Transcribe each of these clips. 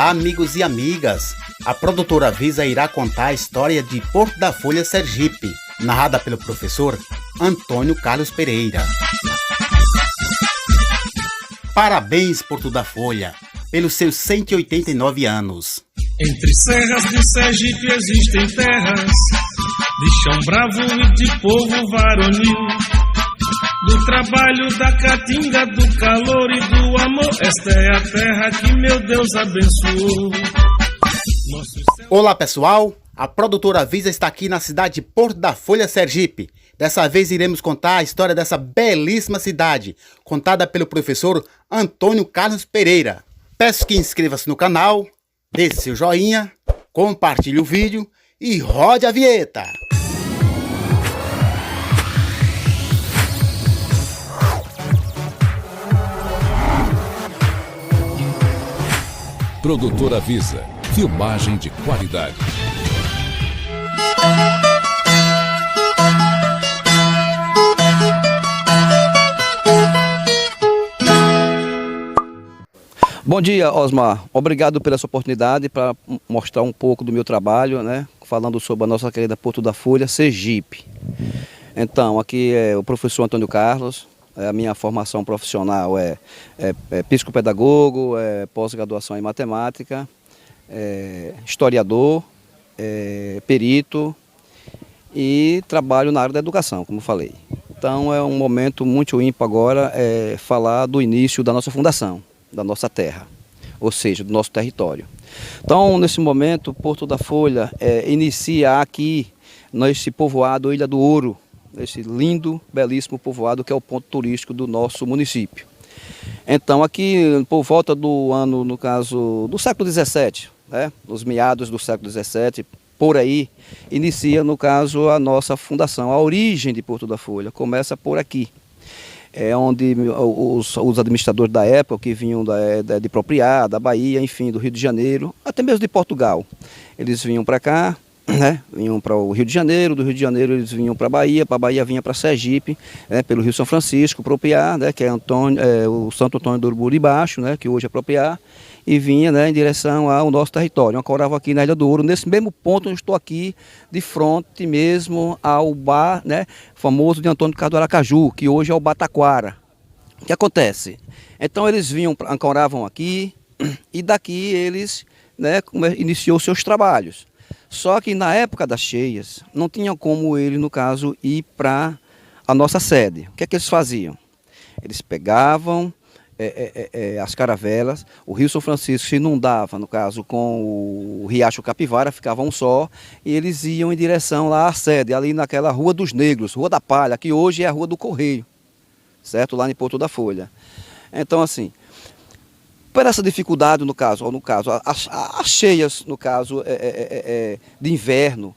Olá, amigos e amigas! A produtora Visa irá contar a história de Porto da Folha, Sergipe, narrada pelo professor Antônio Carlos Pereira. Parabéns, Porto da Folha, pelos seus 189 anos. Entre serras de Sergipe existem terras de chão bravo e de povo varonil, do trabalho, da caatinga, do calor e do amor. Esta é a terra que meu Deus abençoou. Olá, pessoal! A produtora Visa está aqui na cidade de Porto da Folha, Sergipe. Dessa vez iremos contar a história dessa belíssima cidade, contada pelo professor Antônio Carlos Pereira. Peço que inscreva-se no canal, deixe seu joinha, compartilhe o vídeo e rode a vinheta! Produtora Visa, filmagem de qualidade. Bom dia, Osmar. Obrigado pela sua oportunidade para mostrar um pouco do meu trabalho, né? Falando sobre a nossa querida Porto da Folha, Sergipe. Então, aqui é o professor Antônio Carlos. A minha formação profissional é psicopedagogo, pós-graduação em matemática, historiador, perito e trabalho na área da educação, como falei. Então é um momento muito ímpar agora falar do início da nossa fundação, da nossa terra, ou seja, do nosso território. Então, nesse momento, Porto da Folha inicia aqui, nesse povoado Ilha do Ouro, esse lindo, belíssimo povoado que é o ponto turístico do nosso município. Então aqui por volta do ano, no caso, do século XVII, né, nos meados do século XVII, por aí, inicia no caso a nossa fundação, a origem de Porto da Folha, começa por aqui. É onde os administradores da época, que vinham de Propriá, da Bahia, enfim, do Rio de Janeiro, até mesmo de Portugal, eles vinham para cá, né? Vinham para o Rio de Janeiro, do Rio de Janeiro eles vinham para a Bahia vinha para Sergipe, né? Pelo Rio São Francisco, Propriá, né? Que é o Santo Antônio do Urubu de Baixo, né? Que hoje é Propriá, e vinha, né, em direção ao nosso território. Ancorava aqui na Ilha do Ouro, nesse mesmo ponto onde estou aqui, de frente mesmo ao bar, né, famoso de Antônio Carlos do Aracaju, que hoje é o Bataquara. O que acontece? Então eles vinham, ancoravam aqui, e daqui eles, né, iniciou seus trabalhos. Só que na época das cheias, não tinha como ele, no caso, ir para a nossa sede. O que é que eles faziam? Eles pegavam as caravelas, o Rio São Francisco se inundava, no caso, com o Riacho Capivara, ficava um só, e eles iam em direção lá à sede, ali naquela Rua dos Negros, Rua da Palha, que hoje é a Rua do Correio, certo? Lá em Porto da Folha. Então, assim, por essa dificuldade, as cheias, no caso, de inverno,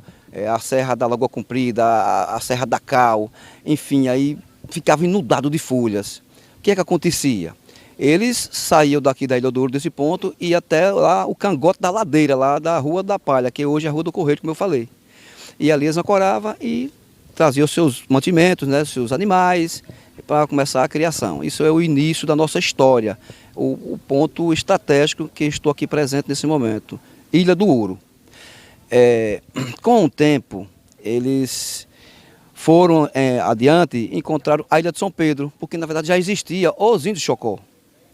a Serra da Lagoa Comprida, a Serra da Cal, enfim, aí ficava inundado de folhas. O que é que acontecia? Eles saíam daqui da Ilha do Ouro, desse ponto, e até lá o cangote da ladeira, lá da Rua da Palha, que hoje é a Rua do Correio, como eu falei. E ali eles ancoravam e traziam os seus mantimentos, né, seus animais, para começar a criação. Isso é o início da nossa história, o ponto estratégico que estou aqui presente nesse momento. Ilha do Ouro. Com o tempo, eles foram adiante e encontraram a Ilha de São Pedro, porque na verdade já existia os índios Chocó.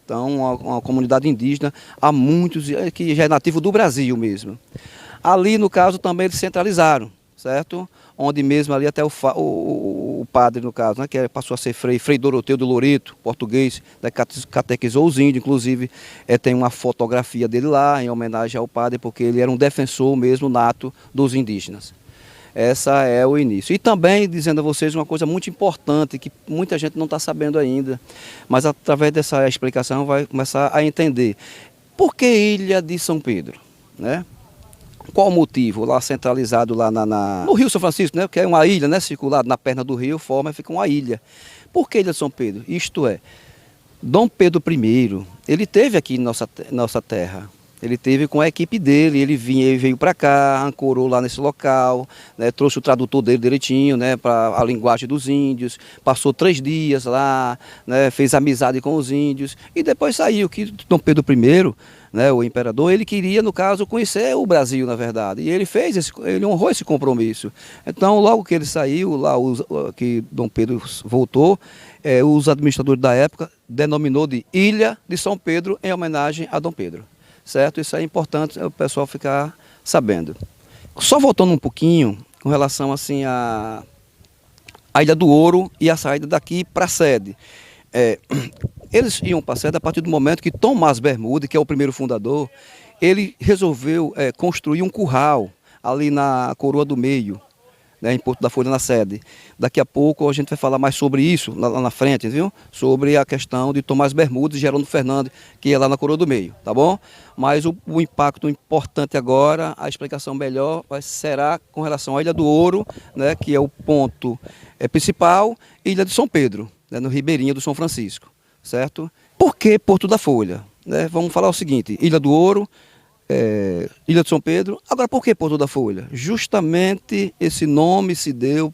Então, uma comunidade indígena há muitos, que já é nativo do Brasil mesmo. Ali, no caso, também eles centralizaram, certo? Onde mesmo ali até o padre, no caso, né, que passou a ser Frei Doroteu do Loreto, português, né, catequizou os índios, inclusive tem uma fotografia dele lá, em homenagem ao padre, porque ele era um defensor mesmo nato dos indígenas. Essa é o início. E também dizendo a vocês uma coisa muito importante, que muita gente não está sabendo ainda, mas através dessa explicação vai começar a entender. Por que Ilha de São Pedro, né? Qual o motivo? Lá centralizado lá no Rio São Francisco, né? Que é uma ilha, né? Circulado na perna do rio, fica uma ilha. Por que Ilha de São Pedro? Isto é, Dom Pedro I, ele teve aqui em nossa terra. Ele teve com a equipe dele, ele veio para cá, ancorou lá nesse local, né, trouxe o tradutor dele direitinho, né, para a linguagem dos índios, passou 3 dias lá, né, fez amizade com os índios e depois saiu, que Dom Pedro I, né, o imperador, ele queria, no caso, conhecer o Brasil, na verdade, e ele honrou esse compromisso. Então, logo que ele saiu, que Dom Pedro voltou, os administradores da época denominou de Ilha de São Pedro em homenagem a Dom Pedro, certo? Isso é importante o pessoal ficar sabendo. Só voltando um pouquinho com relação assim a Ilha do Ouro e a saída daqui para a sede. Eles iam para a sede a partir do momento que Tomás Bermude, que é o primeiro fundador, ele resolveu construir um curral ali na Coroa do Meio, né, em Porto da Folha, na sede. Daqui a pouco a gente vai falar mais sobre isso lá na frente, viu? Sobre a questão de Tomás Bermude e Gerônimo Fernandes, que é lá na Coroa do Meio, tá bom? Mas o impacto importante agora, a explicação melhor será com relação à Ilha do Ouro, né, que é o ponto principal, e Ilha de São Pedro, né, no Ribeirinho do São Francisco, certo? Por que Porto da Folha? Né, vamos falar o seguinte, Ilha do Ouro, Ilha de São Pedro. Agora, por que Porto da Folha? Justamente esse nome se deu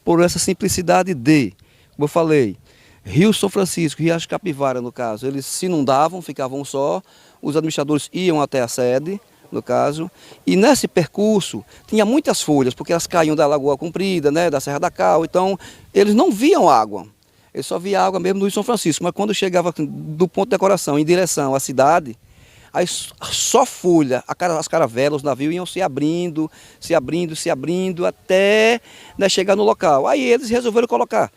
por essa simplicidade de, como eu falei, Rio São Francisco e Riacho Capivara, no caso, eles se inundavam, ficavam só, os administradores iam até a sede, no caso, e nesse percurso tinha muitas folhas, porque elas caíam da Lagoa Comprida, né, da Serra da Cal, então eles não viam água. Eles só via água mesmo no Rio São Francisco, mas quando chegava do ponto de decoração em direção à cidade, aí só folha, as caravelas, os navios iam se abrindo, até, né, chegar no local. Aí eles resolveram colocar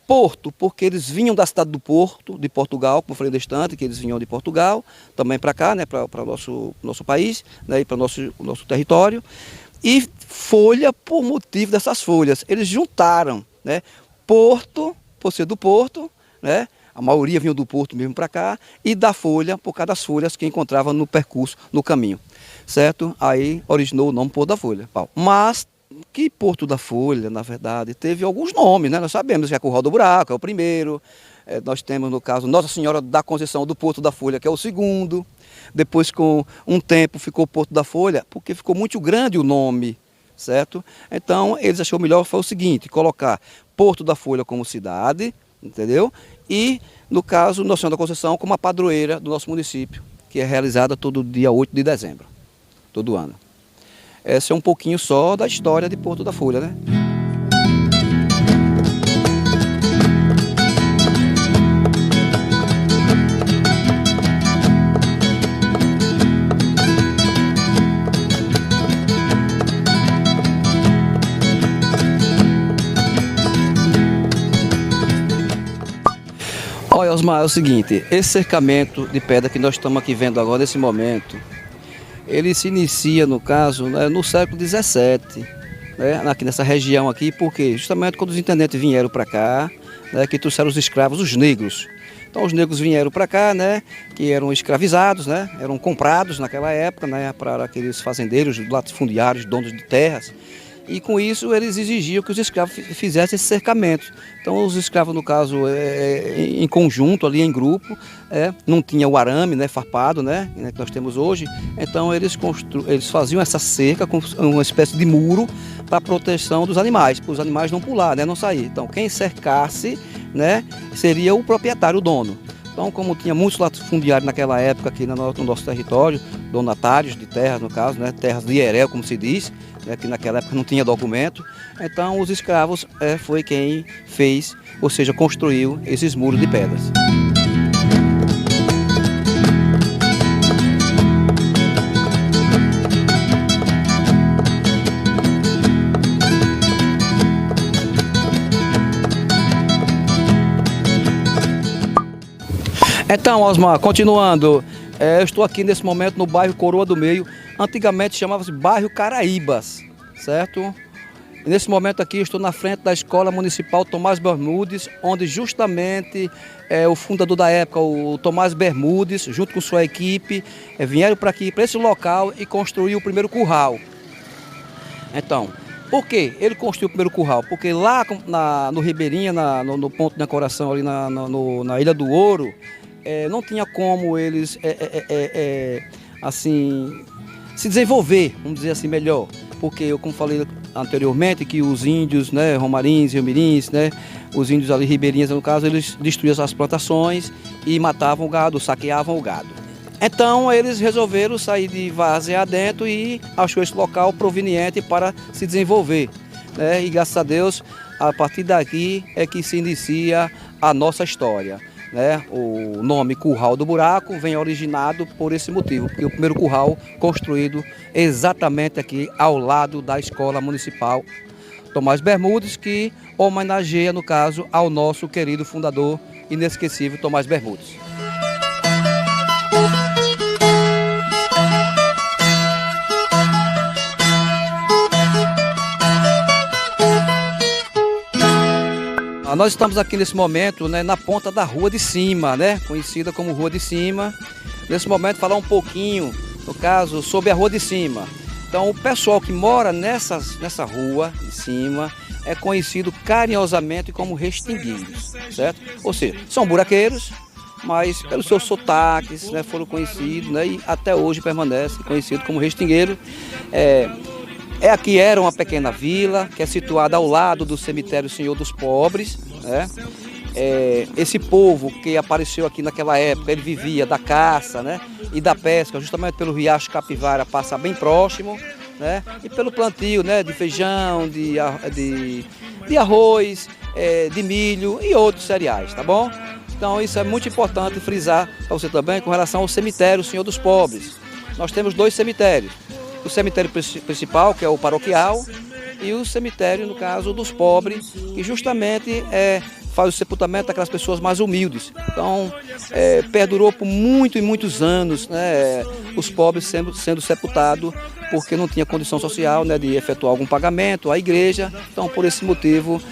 Porto, porque eles vinham da cidade do Porto, de Portugal, como eu falei distante, que eles vinham de Portugal, também para cá, né, para o nosso país, né, e para o nosso território. E Folha, por motivo dessas folhas, eles juntaram, né, Porto, por ser do Porto, né, a maioria vinha do Porto mesmo para cá, e da Folha, por causa das folhas que encontrava no percurso, no caminho, certo? Aí originou o nome Porto da Folha. Mas que Porto da Folha, na verdade, teve alguns nomes, né? Nós sabemos que é Curral do Buraco, é o primeiro, nós temos, no caso, Nossa Senhora da Conceição do Porto da Folha, que é o segundo, depois com um tempo ficou Porto da Folha, porque ficou muito grande o nome, certo? Então, eles acharam melhor foi o seguinte, colocar Porto da Folha como cidade, entendeu? E, no caso, Nossa Senhora da Conceição como a padroeira do nosso município, que é realizada todo dia 8 de dezembro, todo ano. Essa é um pouquinho só da história de Porto da Folha, né? Olha, Osmar, é o seguinte, esse cercamento de pedra que nós estamos aqui vendo agora, nesse momento, ele se inicia, no caso, né, no século XVII, né, aqui nessa região aqui, porque justamente quando os intendentes vieram para cá, né, que trouxeram os escravos, os negros. Então os negros vieram para cá, né, que eram escravizados, né, eram comprados naquela época, né, para aqueles fazendeiros, latifundiários, donos de terras. E com isso eles exigiam que os escravos fizessem esse cercamento. Então os escravos, no caso, em conjunto, ali em grupo, não tinha o arame, né, farpado, né, que nós temos hoje. Então eles faziam essa cerca com uma espécie de muro para proteção dos animais, para os animais não pular, né, não sair. Então quem cercasse, né, seria o proprietário, o dono. Então, como tinha muitos latifundiários naquela época aqui no nosso território, donatários de terras, no caso, né, terras de Herel, como se diz, né, que naquela época não tinha documento, então os escravos foi quem fez, ou seja, construiu esses muros de pedras. Então, Osmar, continuando, eu estou aqui nesse momento no bairro Coroa do Meio, antigamente chamava-se bairro Caraíbas, certo? E nesse momento aqui eu estou na frente da Escola Municipal Tomás Bermudes, onde justamente o fundador da época, o Tomás Bermudes, junto com sua equipe, vieram para aqui, para esse local e construiu o primeiro curral. Então, por que ele construiu o primeiro curral? Porque lá no Ribeirinha, no ponto de decoração ali na Ilha do Ouro, não tinha como eles assim se desenvolver, vamos dizer assim, melhor, porque eu, como falei anteriormente, que os índios, né, romarins, riomirins, né, os índios ali ribeirinhas, no caso, eles destruíam as plantações e matavam o gado, saqueavam o gado. Então eles resolveram sair de Várzea adentro e achou esse local proveniente para se desenvolver, né? E graças a Deus, a partir daqui é que se inicia a nossa história, né? O nome Curral do Buraco vem originado por esse motivo, porque o primeiro curral construído exatamente aqui ao lado da Escola Municipal Tomás Bermudes, que homenageia, no caso, ao nosso querido fundador inesquecível Tomás Bermudes. Nós estamos aqui nesse momento, né, na ponta da Rua de Cima, né, conhecida como Rua de Cima. Nesse momento falar um pouquinho, no caso, sobre a Rua de Cima. Então o pessoal que mora nessa rua de cima é conhecido carinhosamente como restingueiros, certo? Ou seja, são buraqueiros, mas pelos seus sotaques, né, foram conhecidos, né, e até hoje permanece conhecido como restingueiro. Aqui era uma pequena vila, que é situada ao lado do cemitério Senhor dos Pobres, né? Esse povo que apareceu aqui naquela época, ele vivia da caça, né, e da pesca, justamente pelo riacho Capivara passar bem próximo, né, e pelo plantio, né, de feijão, de arroz, de milho e outros cereais, tá bom? Então isso é muito importante frisar para você também com relação ao cemitério Senhor dos Pobres. Nós temos 2 cemitérios. O cemitério principal, que é o paroquial, e o cemitério, no caso, dos pobres, que justamente faz o sepultamento daquelas pessoas mais humildes. Então, perdurou por muitos anos, né, os pobres sendo sepultados, porque não tinha condição social, né, de efetuar algum pagamento à igreja. Então, por esse motivo,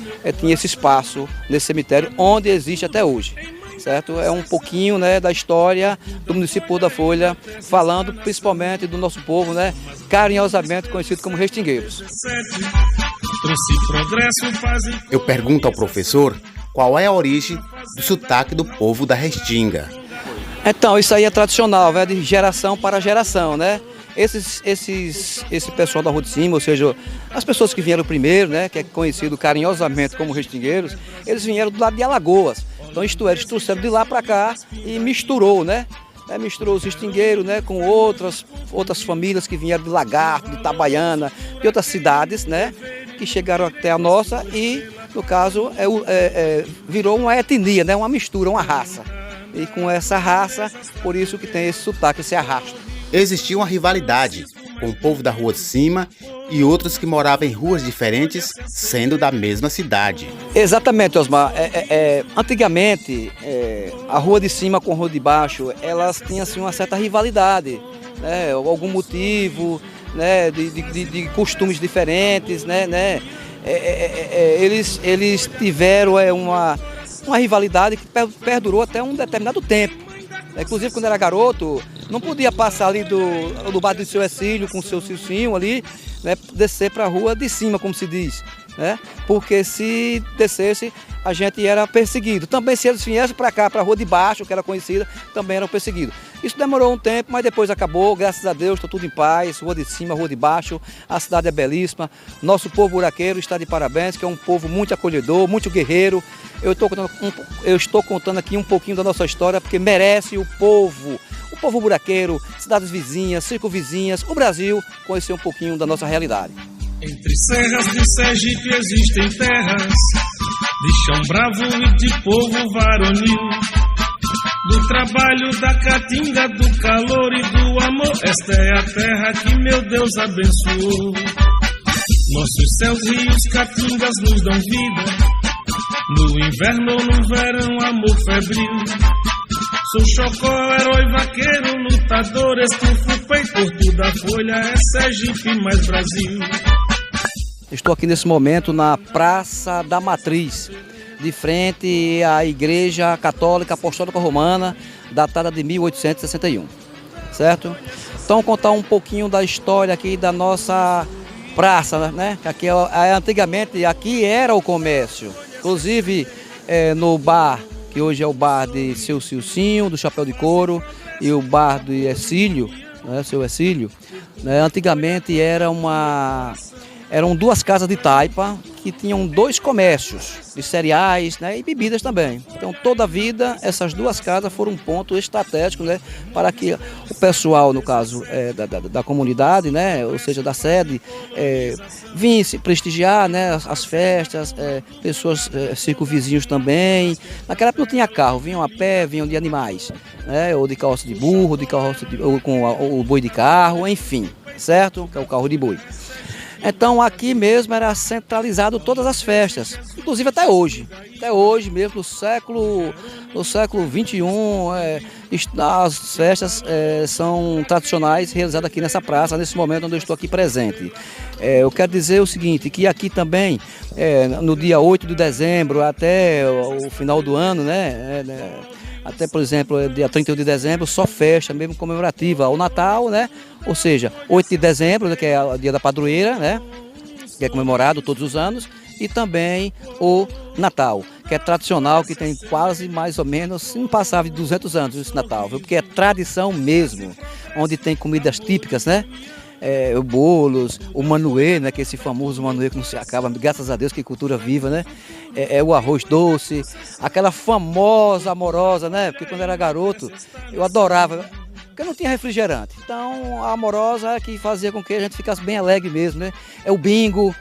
tinha esse espaço nesse cemitério, onde existe até hoje. Certo? É um pouquinho, né, da história do município Pôr da Folha, falando principalmente do nosso povo, né, carinhosamente conhecido como restingueiros. Eu pergunto ao professor qual é a origem do sotaque do povo da Restinga. Então, isso aí é tradicional, né, de geração para geração, né? Esse pessoal da Rua de Cima, ou seja, as pessoas que vieram primeiro, né, que é conhecido carinhosamente como restingueiros, eles vieram do lado de Alagoas. Então, isto é, eles trouxeram de lá para cá e misturou, né? Misturou os restingueiros, né, com outras famílias que vieram de Lagarto, de Itabaiana, de outras cidades, né, que chegaram até a nossa e, no caso, virou uma etnia, né, uma mistura, uma raça. E com essa raça, por isso que tem esse sotaque, esse arrasto. Existia uma rivalidade com o povo da Rua de Cima e outros que moravam em ruas diferentes, sendo da mesma cidade. Exatamente, Osmar. Antigamente, a Rua de Cima com a Rua de Baixo, elas tinham assim, uma certa rivalidade, né? Algum motivo, né? De costumes diferentes, né? Eles tiveram uma rivalidade que perdurou até um determinado tempo. Inclusive, quando era garoto, não podia passar ali do bar do seu Exílio com o seu Cilcinho ali, né, descer para a Rua de Cima, como se diz, né? Porque se descesse, a gente era perseguido. Também se eles viessem para cá, para a Rua de Baixo, que era conhecida, também eram perseguidos. Isso demorou um tempo, mas depois acabou, graças a Deus, está tudo em paz. Rua de Cima, Rua de Baixo, a cidade é belíssima. Nosso povo buraqueiro está de parabéns, que é um povo muito acolhedor, muito guerreiro. Eu estou contando aqui um pouquinho da nossa história, porque merece o povo buraqueiro, cidades vizinhas, circunvizinhas, o Brasil, conhecer um pouquinho da nossa realidade. Entre serras de Sergipe existem terras de chão bravo e de povo varonil, do trabalho, da caatinga, do calor e do amor. Esta é a terra que meu Deus abençoou. Nossos céus, rios, caatingas nos dão vida, no inverno ou no verão, amor febril. Sou Chocó, herói vaqueiro, lutador, estufo peito, por toda a folha, é Sergipe mais Brasil. Estou aqui nesse momento na Praça da Matriz, de frente à Igreja Católica Apostólica Romana, datada de 1861, certo? Então, contar um pouquinho da história aqui da nossa praça, né? Aqui, antigamente, aqui era o comércio, inclusive no bar, que hoje é o bar de seu Cilcinho, do Chapéu de Couro, e o bar do Exílio, né, seu Exílio, né, antigamente eram 2 casas de taipa, que tinham 2 comércios de cereais, né, e bebidas também. Então toda a vida essas 2 casas foram um ponto estratégico, né, para que o pessoal, no caso da comunidade, né, ou seja, da sede, vinha prestigiar, né, as festas, pessoas circunvizinhos também. Naquela época não tinha carro, vinham a pé, vinham de animais, né, ou de carroça de burro, ou com o boi de carro, enfim, certo? Que é o carro de boi. Então aqui mesmo era centralizado todas as festas, inclusive até hoje mesmo, no século XXI, as festas são tradicionais realizadas aqui nessa praça, nesse momento onde eu estou aqui presente. Eu quero dizer o seguinte, que aqui também, no dia 8 de dezembro até o final do ano, né, até, por exemplo, dia 31 de dezembro, só festa mesmo comemorativa ao Natal, né? Ou seja, 8 de dezembro, né, que é o dia da padroeira, né? Que é comemorado todos os anos, e também o Natal, que é tradicional, que tem quase mais ou menos, não passava de 200 anos esse Natal, viu? Porque é tradição mesmo, onde tem comidas típicas, né? Bolos, o manoê, né, que é esse famoso manoê que não se acaba, graças a Deus, que cultura viva, né? O arroz doce, aquela famosa amorosa, né? Porque quando eu era garoto, eu adorava, porque não tinha refrigerante. Então a amorosa é que fazia com que a gente ficasse bem alegre mesmo, né? O bingo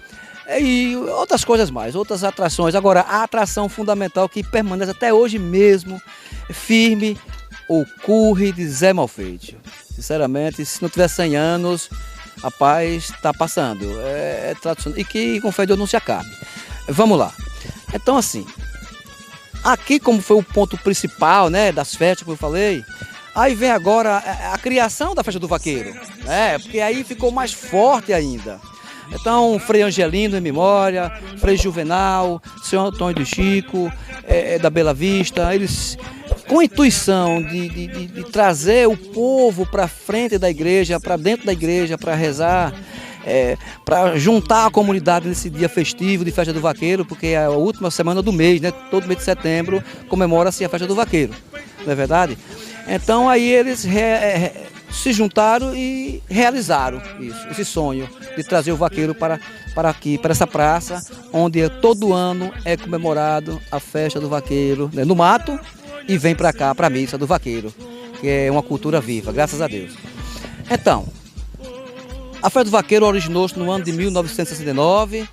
e outras coisas mais, outras atrações. Agora, a atração fundamental que permanece até hoje mesmo, firme, o curry de Zé Malfeito. Sinceramente, se não tiver 100 anos, rapaz, está passando. É tradicional. E que, com fé de Deus, não se acabe. Vamos lá. Então, assim, aqui como foi o ponto principal, né, das festas, como eu falei, aí vem agora a criação da festa do vaqueiro, né, porque aí ficou mais forte ainda. Então, Frei Angelino em memória, Frei Juvenal, Senhor Antônio do Chico, da Bela Vista, eles, com a intuição de trazer o povo para frente da igreja, para dentro da igreja, para rezar, para juntar a comunidade nesse dia festivo de Festa do Vaqueiro, porque é a última semana do mês, né? Todo mês de setembro comemora-se a Festa do Vaqueiro, não é verdade? Então aí eles se juntaram e realizaram isso, esse sonho de trazer o vaqueiro para aqui, para essa praça, onde todo ano é comemorado a Festa do Vaqueiro, né, no mato, e vem para cá, para a missa do vaqueiro, que é uma cultura viva, graças a Deus. Então, a Festa do Vaqueiro originou-se no ano de 1969,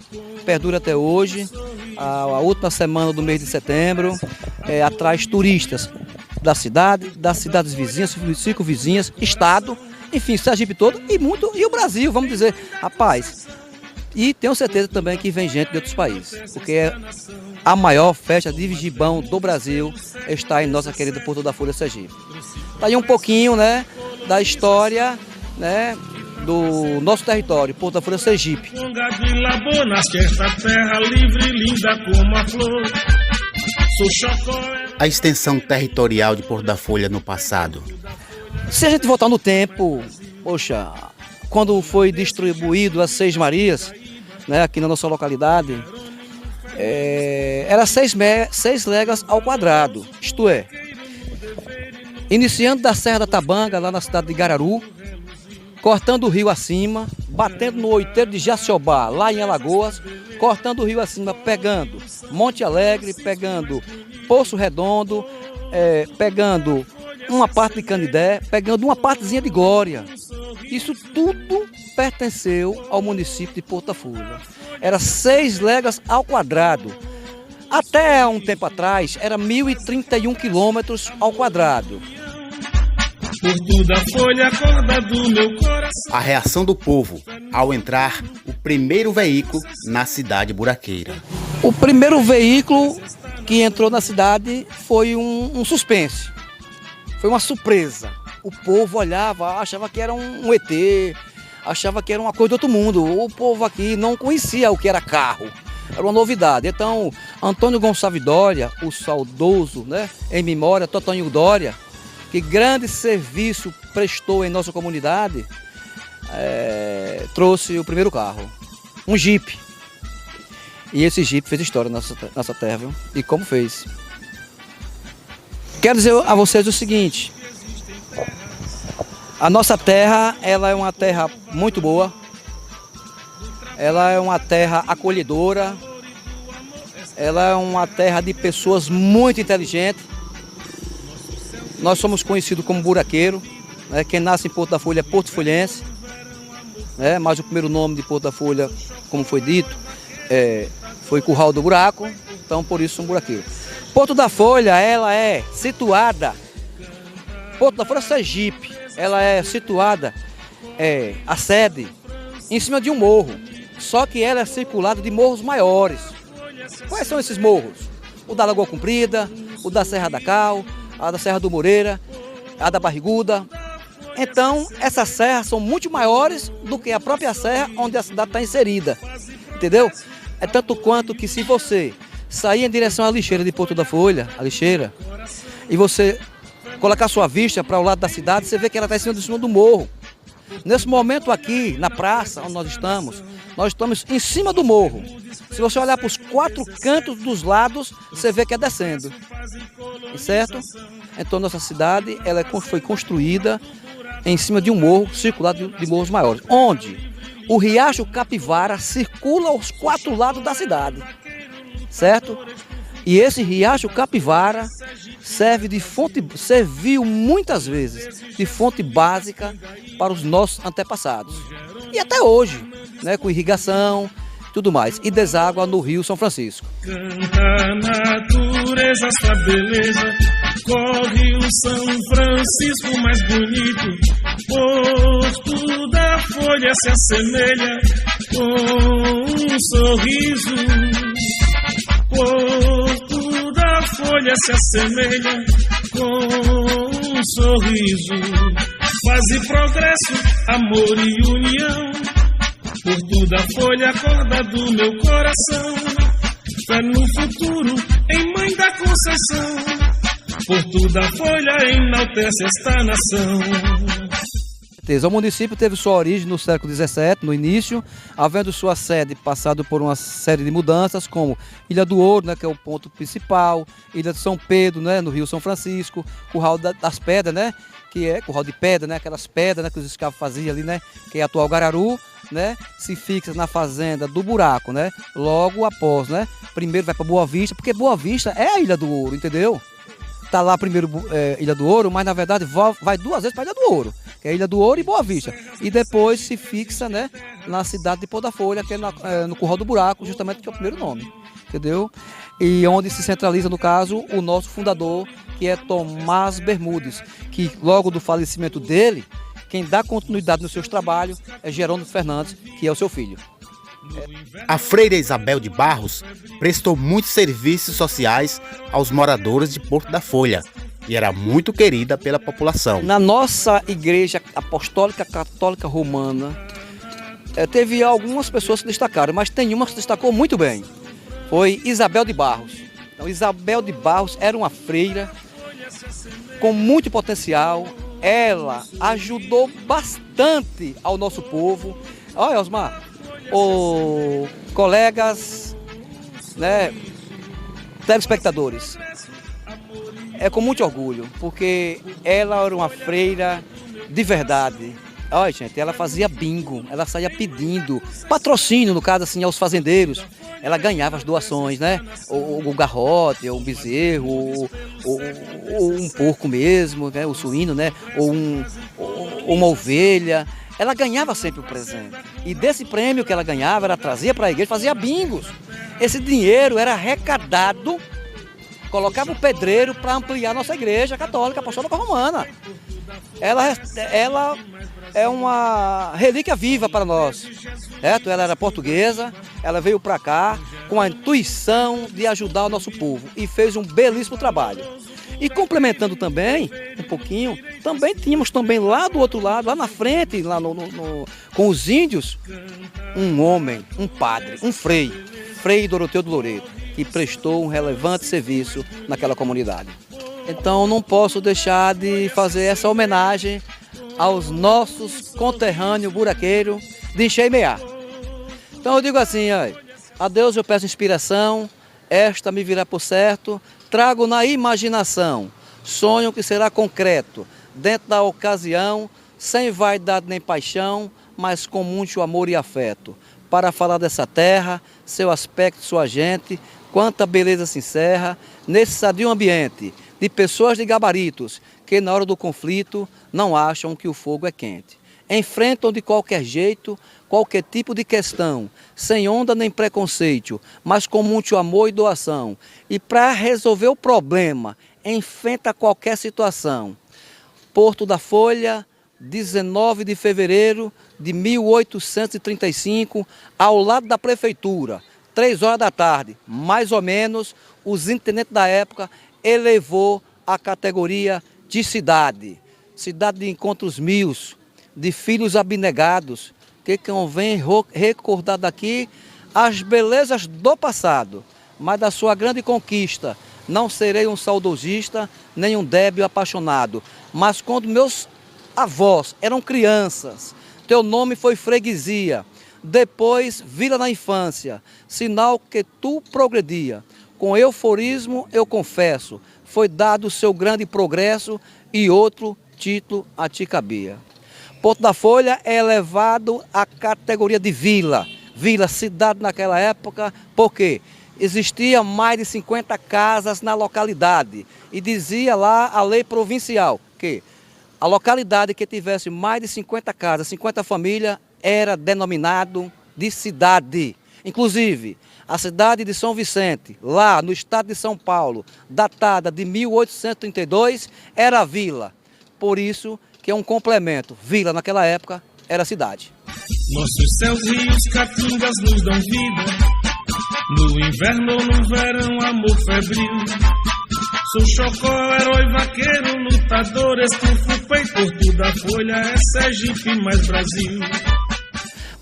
perdura até hoje, a última semana do mês de setembro, atrai turistas da cidade, das cidades vizinhas, circunvizinhas, estado, enfim, Sergipe todo e o Brasil, vamos dizer, rapaz. E tenho certeza também que vem gente de outros países, porque é a maior festa de gibão do Brasil, está em nossa querida Porto da Folha, Sergipe. Está aí um pouquinho, né, da história, né, do nosso território, Porto da Folha, Sergipe. A extensão territorial de Porto da Folha no passado. Se a gente voltar no tempo, poxa, quando foi distribuído as 6 Marias, né, aqui na nossa localidade, era 6 léguas ao quadrado, isto é, iniciando da Serra da Tabanga, lá na cidade de Gararu, cortando o rio acima, batendo no Oiteiro de Jaciobá, lá em Alagoas, cortando o rio acima, pegando Monte Alegre, pegando Poço Redondo, pegando uma parte de Canidé, pegando uma partezinha de Glória. Isso tudo pertenceu ao município de Porto da Folha. Era 6 léguas ao quadrado. Até um tempo atrás, era 1.031 quilômetros ao quadrado. Porto da Folha, acorda do meu coração. A reação do povo ao entrar o primeiro veículo na cidade buraqueira. O primeiro veículo que entrou na cidade foi um suspense, foi uma surpresa. O povo olhava, achava que era um ET, achava que era uma coisa de outro mundo. O povo aqui não conhecia o que era carro, era uma novidade. Então, Antônio Gonçalves Dória, o saudoso, né, em memória, Totonho Dória, que grande serviço prestou em nossa comunidade, trouxe o primeiro carro, um Jeep. E esse Jeep fez história na nossa terra, viu? E como fez? Quero dizer a vocês o seguinte: a nossa terra, ela é uma terra muito boa, ela é uma terra acolhedora, ela é uma terra de pessoas muito inteligentes. Nós somos conhecidos como buraqueiro, né? Quem nasce em Porto da Folha é porto-folhense, né? Mas o primeiro nome de Porto da Folha, como foi dito, foi Curral do Buraco, então por isso um buraqueiro. Porto da Folha, ela é situada, Porto da Folha Sergipe, ela é situada, a sede, em cima de um morro, só que ela é circulada de morros maiores. Quais são esses morros? O da Lagoa Comprida, o da Serra da Cal, a da Serra do Moreira, a da Barriguda. Então, essas serras são muito maiores do que a própria serra onde a cidade está inserida, entendeu? É tanto quanto que se você sair em direção à lixeira de Porto da Folha, a lixeira, e você colocar sua vista para o lado da cidade, você vê que ela está em cima do morro. Nesse momento aqui, na praça onde nós estamos em cima do morro. Se você olhar para os 4 cantos dos lados, você vê que é descendo, certo? Então nossa cidade foi construída em cima de um morro, circulado de morros maiores, onde o Riacho Capivara circula aos 4 lados da cidade, certo? E esse Riacho Capivara serviu muitas vezes de fonte básica para os nossos antepassados. E até hoje, né, com irrigação, tudo mais, e deságua no Rio São Francisco. Canta a natureza, essa beleza, corre o São Francisco mais bonito. Porto da Folha se assemelha com um sorriso. Porto da Folha se assemelha com um sorriso. Paz e progresso, amor e união. Porto da Folha, acorda do meu coração. Fé no futuro, em Mãe da Conceição. Porto da Folha enaltece esta nação. O município teve sua origem no século XVII, no início, havendo sua sede passado por uma série de mudanças, como Ilha do Ouro, né, que é o ponto principal, Ilha de São Pedro, né, no Rio São Francisco, Curral das Pedras, né, que é Curral de Pedra, né, aquelas pedras, né, que os escravos faziam ali, né, que é a atual Gararu, né, se fixa na fazenda do Buraco, né, logo após, né, primeiro vai para Boa Vista, porque Boa Vista é a Ilha do Ouro, entendeu? Tá lá primeiro Ilha do Ouro, mas na verdade vai 2 vezes para Ilha do Ouro, que é Ilha do Ouro e Boa Vista. E depois se fixa, né, na cidade de Porto da Folha, que é no Curral do Buraco, justamente que é o primeiro nome, entendeu? E onde se centraliza, no caso, o nosso fundador, que é Tomás Bermudes, que logo do falecimento dele, quem dá continuidade nos seus trabalhos é Jerônimo Fernandes, que é o seu filho. A freira Isabel de Barros prestou muitos serviços sociais aos moradores de Porto da Folha e era muito querida pela população. Na nossa Igreja Apostólica Católica Romana, teve algumas pessoas que destacaram, mas tem uma que se destacou muito bem. Foi Isabel de Barros. Então, Isabel de Barros era uma freira com muito potencial. Ela ajudou bastante ao nosso povo. Olha, Osmar, colegas, né, telespectadores, é com muito orgulho, porque ela era uma freira de verdade. Olha, gente, ela fazia bingo, ela saía pedindo patrocínio, no caso assim, aos fazendeiros. Ela ganhava as doações, né? O garrote, ou um bezerro, ou um porco mesmo, né? O suíno, né? Ou uma ovelha. Ela ganhava sempre o presente. E desse prêmio que ela ganhava, ela trazia para a igreja, fazia bingos. Esse dinheiro era arrecadado, colocava o pedreiro para ampliar a nossa igreja católica apostólica romana. Ela é uma relíquia viva para nós, certo? Ela era portuguesa, ela veio para cá com a intuição de ajudar o nosso povo e fez um belíssimo trabalho. E complementando também, um pouquinho, também tínhamos também lá do outro lado, lá na frente, lá com os índios, um homem, um padre, um Frei Doroteu do Loreto, que prestou um relevante serviço naquela comunidade. Então não posso deixar de fazer essa homenagem aos nossos conterrâneos buraqueiros de Enchei-Meá. Então eu digo assim, a Deus eu peço inspiração, esta me virá por certo, trago na imaginação, sonho que será concreto, dentro da ocasião, sem vaidade nem paixão, mas com muito amor e afeto, para falar dessa terra, seu aspecto, sua gente, quanta beleza se encerra nesse sadio ambiente de pessoas de gabaritos que na hora do conflito não acham que o fogo é quente. Enfrentam de qualquer jeito, qualquer tipo de questão, sem onda nem preconceito, mas com muito amor e doação. E para resolver o problema, enfrenta qualquer situação. Porto da Folha, 19 de fevereiro de 1835, ao lado da prefeitura, 3 horas da tarde, mais ou menos, os intendentes da época elevou a categoria de cidade. Cidade de encontros mil, de filhos abnegados, que convém recordar daqui as belezas do passado, mas da sua grande conquista. Não serei um saudosista, nem um débil apaixonado, mas quando meus avós eram crianças, teu nome foi freguesia, depois vila na infância, sinal que tu progredia. Com euforismo eu confesso, foi dado o seu grande progresso e outro título a ti cabia. Porto da Folha é elevado à categoria de vila, cidade naquela época, porque existia mais de 50 casas na localidade e dizia lá a lei provincial que a localidade que tivesse mais de 50 casas, 50 famílias, era denominado de cidade. Inclusive, a cidade de São Vicente, lá no estado de São Paulo, datada de 1832, era vila. Por isso que é um complemento. Vila, naquela época, era cidade. Nossos céus, rios, caatingas nos dão vida. No inverno ou no verão, amor febril. Sou Chocó, herói, vaqueiro, lutador, estufo, peito, Porto da Folha, é Sergipe mais Brasil.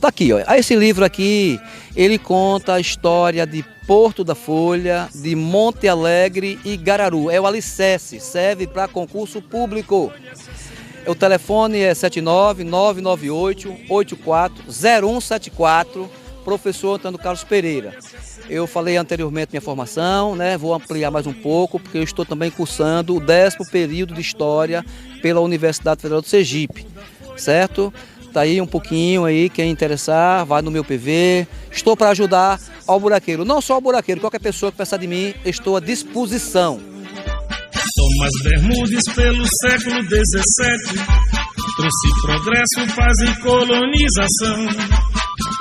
Tá aqui, ó. Esse livro aqui, ele conta a história de Porto da Folha, de Monte Alegre e Gararu. É o alicerce, serve para concurso público. O telefone é 79-998-84-0174, professor Antônio Carlos Pereira. Eu falei anteriormente minha formação, né? Vou ampliar mais um pouco, porque eu estou também cursando o 10º período de História pela Universidade Federal do Sergipe, certo? Tá aí um pouquinho aí, quem interessar, vai no meu PV. Estou para ajudar ao buraqueiro, não só ao buraqueiro, qualquer pessoa que precisar de mim, estou à disposição. Thomas Bermudes pelo século XVII trouxe progresso, paz e colonização.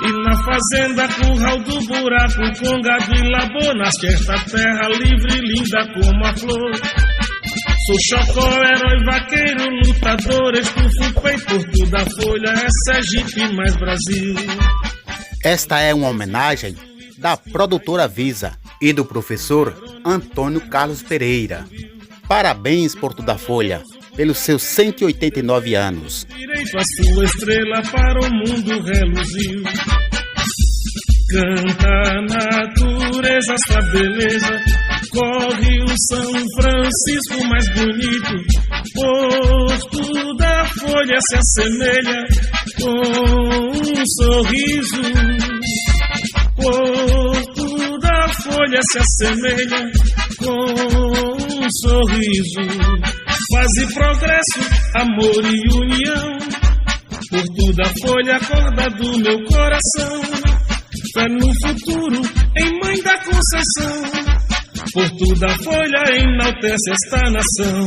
E na fazenda curral do buraco, com gado e labor, nasce esta terra livre e linda como a flor. Sou Chocó, herói, vaqueiro, lutador, estufo, peito, Porto da Folha, é Sergipe mais Brasil. Esta é uma homenagem da produtora Visa e do professor Antônio Carlos Pereira. Parabéns, Porto da Folha, pelos seus 189 anos. Direito a sua estrela para o mundo reluzir. Canta a natureza, sua beleza, corre o São Francisco mais bonito. Porto da Folha se assemelha com um sorriso. Porto da Folha se assemelha com um sorriso. Paz e progresso, amor e união. Porto da Folha, acorda do meu coração. Fé no futuro, em Mãe da Conceição. Porto da Folha enaltece esta nação.